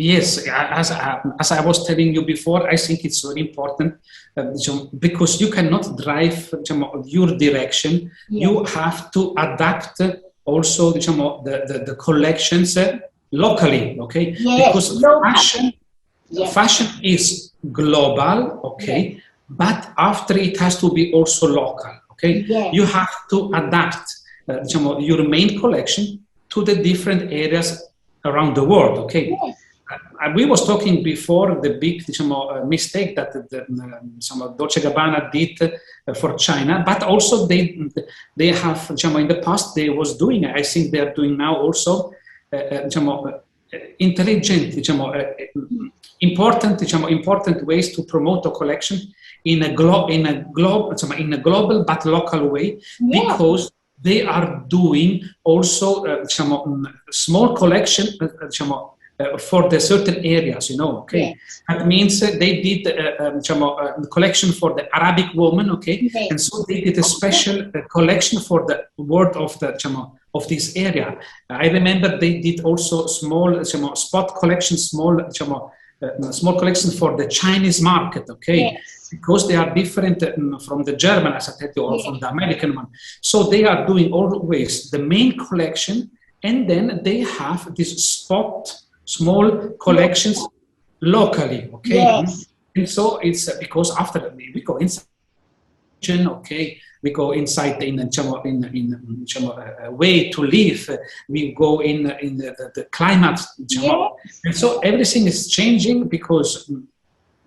Yes, as I was telling you before, I think it's very important because you cannot drive your direction. Yes. You have to adapt also the collections locally, okay? Yes, because local. fashion is global, okay? Yes. But after it has to be also local, okay? Yes. You have to adapt your main collection to the different areas around the world, okay? Yes. We was talking before the big mistake that some Dolce & Gabbana did for China, but also they have in the past they was doing. I think they are doing now also intelligent, important ways to promote a collection in a global but local way, because they are doing also small collection. For the certain areas, okay? Yes. That means they did a collection for the Arabic woman, okay? Yes. And so they did a special collection for the word of the of this area. I remember they did also small spot collection, small collection for the Chinese market, okay? Yes. Because they are different from the German, as I said, or from the American one. So they are doing always the main collection, and then they have this spot small collections locally, okay? Yes. And so it's because after we go inside, okay, we go inside in a way to live. We go in the climate, and so everything is changing because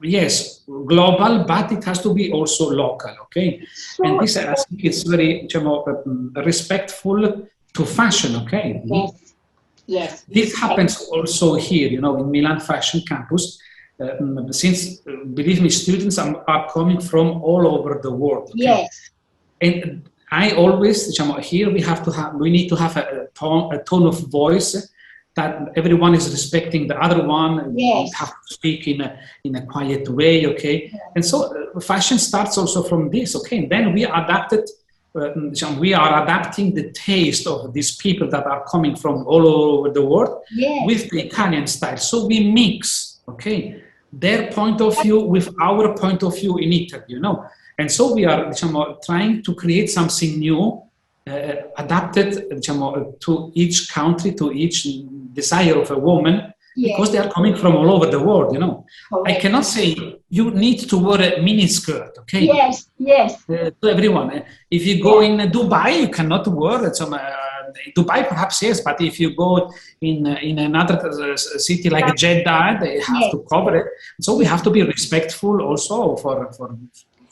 yes, global, but it has to be also local, okay? And this I think is very respectful to fashion, okay? Yes. Yes. This happens also here, in Milan Fashion Campus, since, believe me, students are coming from all over the world. Okay? Yes. And I always, here we need to have a tone of voice that everyone is respecting the other one. Yes. We have to speak in a quiet way, okay? Yeah. And so fashion starts also from this, okay? And then we adapted. We are adapting the taste of these people that are coming from all over the world with the Italian style. So we mix, okay, their point of view with our point of view in Italy, And so we are trying to create something new, adapted to each country, to each desire of a woman, because they are coming from all over the world, I cannot say you need to wear a mini skirt, okay? Yes, yes. To everyone. If you go in Dubai, you cannot wear it. Dubai perhaps yes, but if you go in another city like Jeddah, they have to cover it. So we have to be respectful also for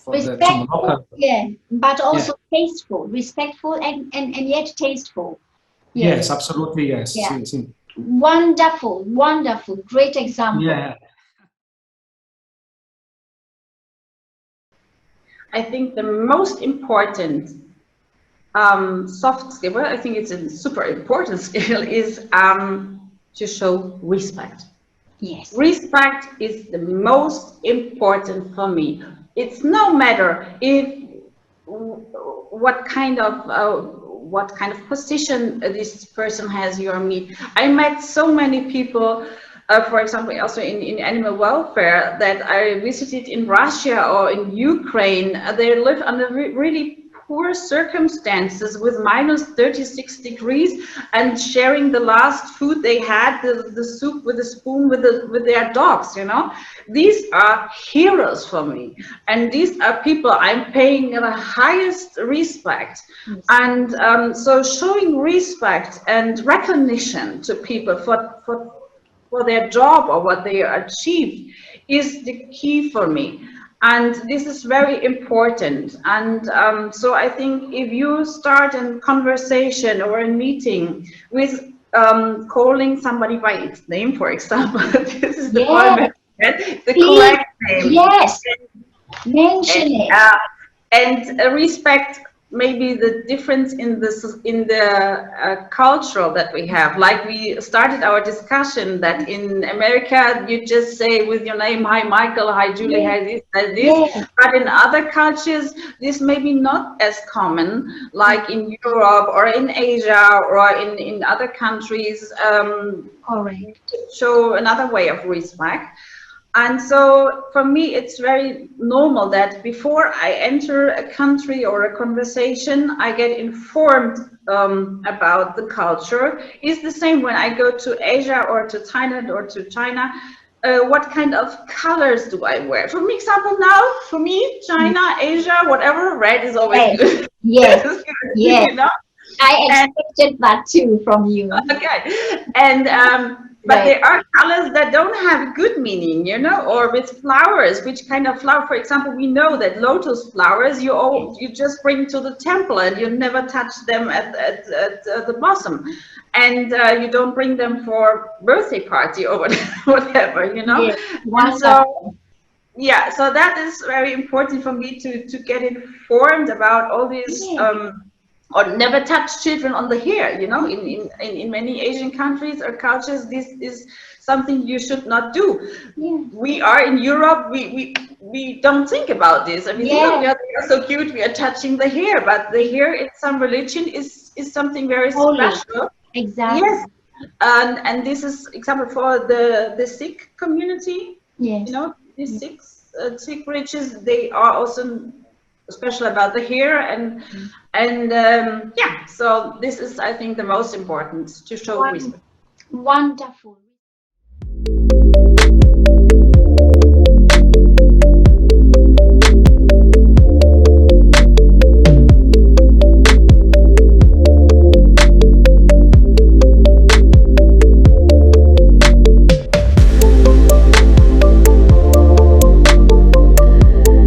respectful, the local. Yeah, but also tasteful, respectful and yet tasteful. Yes, absolutely, yes. Yeah. Wonderful, wonderful, great example. Yeah. I think the most important soft skill, well, I think it's a super important skill, is to show respect. Yes. Respect is the most important for me. It's no matter what kind of position this person has you or me. I met so many people, for example, also in animal welfare, that I visited in Russia or in Ukraine. They live under really poor circumstances with minus 36 degrees and sharing the last food they had, the soup with a spoon with their dogs, These are heroes for me. And these are people I'm paying the highest respect. Yes. And so showing respect and recognition to people for their job or what they achieved is the key for me. And this is very important. And so I think if you start a conversation or a meeting with calling somebody by its name, for example, this is the point, the correct name. Yes, mention it. And respect maybe the difference in the cultural that we have. Like we started our discussion that in America you just say with your name, hi Michael, hi Julie, hi this, hi this. But in other cultures this may be not as common, like in Europe or in Asia or in other countries. Correct. Show another way of respect. And so for me, it's very normal that before I enter a country or a conversation, I get informed about the culture. It's the same when I go to Asia or to Thailand or to China. What kind of colors do I wear? For example, now, for me, China, Asia, whatever, red is always good. Yes, yes. You know? I expected that too from you. Okay. And but there are colors that don't have good meaning, you know, or with flowers. Which kind of flower? For example, we know that lotus flowers you just bring to the temple and you never touch them at the blossom, and you don't bring them for birthday party or whatever, you know. Yes. And so yeah, so that is very important for me to get informed about all these. Or never touch children on the hair, you know. In many Asian countries or cultures, this is something you should not do. We are in Europe, we don't think about this. I mean, look, they are so cute, we are touching the hair, but the hair in some religion is something very special. Exactly. Yes. And this is example for the Sikh community. Yes. You know, the Sikh religions, they are also special about the hair, and yeah, so this is, I think, the most important, to show respect. Wonderful.